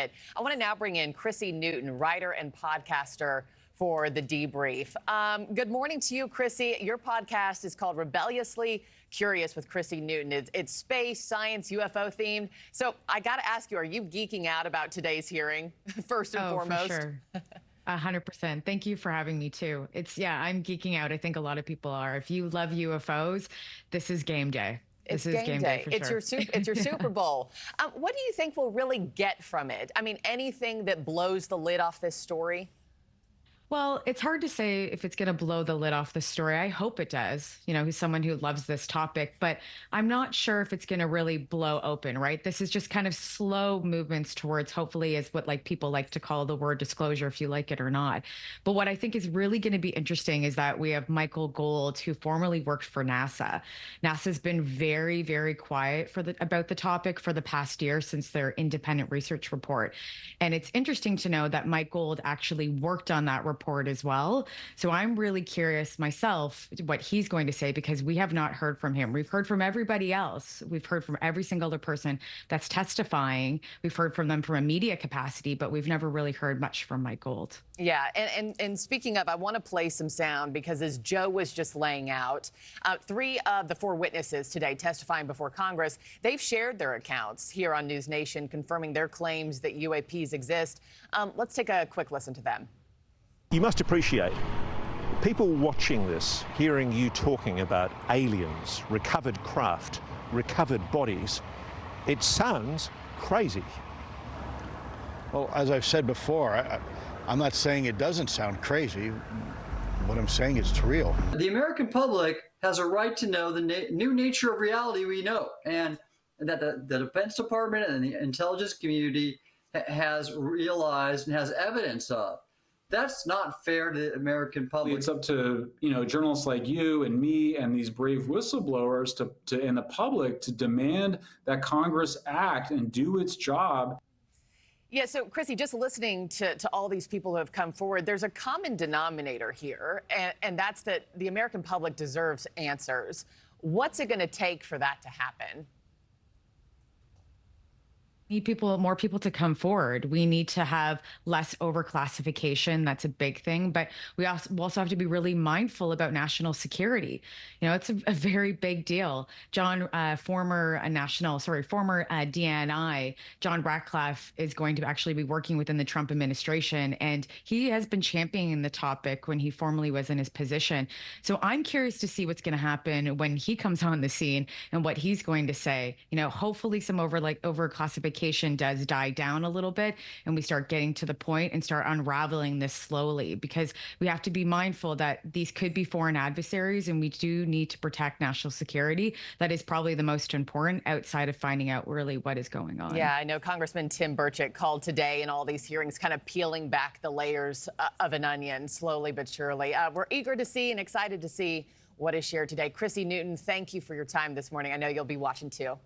it. I want to now bring in Chrissy Newton, writer and podcaster for The Debrief. Good morning to you, Chrissy. Your podcast is called Rebelliously Curious with Chrissy Newton. It's space, science, UFO themed. So I got to ask you, are you geeking out about today's hearing, first and foremost? For sure. 100%. Thank you for having me too. I'm geeking out. I think a lot of people are. If you love UFOs, this is game day. It's game day. For sure. It's your Super Bowl. What do you think we'll really get from it? I mean, anything that blows the lid off this story? Well, it's hard to say if it's going to blow the lid off the story. I hope it does. You know, who's someone who loves this topic, but I'm not sure if it's going to really blow open, right? This is just kind of slow movements towards, hopefully, is what people like to call the word disclosure, if you like it or not. But what I think is really going to be interesting is that we have Michael Gold, who formerly worked for NASA. NASA's been very, very quiet about the topic for the past year since their independent research report. And it's interesting to know that Mike Gold actually worked on that report as well. So I'm really curious myself what he's going to say, because we have not heard from him. We've heard from everybody else. We've heard from every single other person that's testifying. We've heard from them from a media capacity, but we've never really heard much from Mike Gold. Yeah, and speaking of, I want to play some sound because as Joe was just laying out, 3 of the 4 witnesses today testifying before Congress, they've shared their accounts here on NewsNation, confirming their claims that UAPs exist. Let's take a quick listen to them. You must appreciate people watching this, hearing you talking about aliens, recovered craft, recovered bodies. It sounds crazy. Well, as I've said before, I'm not saying it doesn't sound crazy. What I'm saying is it's real. The American public has a right to know the new nature of reality we know, and that the Defense Department and the intelligence community has realized and has evidence of. That's not fair to the American public. It's up to, journalists like you and me and these brave whistleblowers and the public to demand that Congress act and do its job. Yeah, so Chrissy, just listening to all these people who have come forward, there's a common denominator here, and that's that the American public deserves answers. What's it going to take for that to happen? Need more people to come forward. We need to have less overclassification. That's a big thing. But we also have to be really mindful about national security. It's a very big deal. Former DNI, John Ratcliffe, is going to actually be working within the Trump administration. And he has been championing the topic when he formerly was in his position. So I'm curious to see what's going to happen when he comes on the scene and what he's going to say. Hopefully some overclassification does die down a little bit and we start getting to the point and start unraveling this slowly, because we have to be mindful that these could be foreign adversaries and we do need to protect national security. That is probably the most important outside of finding out really what is going on. Yeah, I know Congressman Tim Burchett called today in all these hearings, kind of peeling back the layers of an onion slowly but surely. We're eager to see and excited to see what is shared today. Chrissy Newton, thank you for your time this morning. I know you'll be watching too.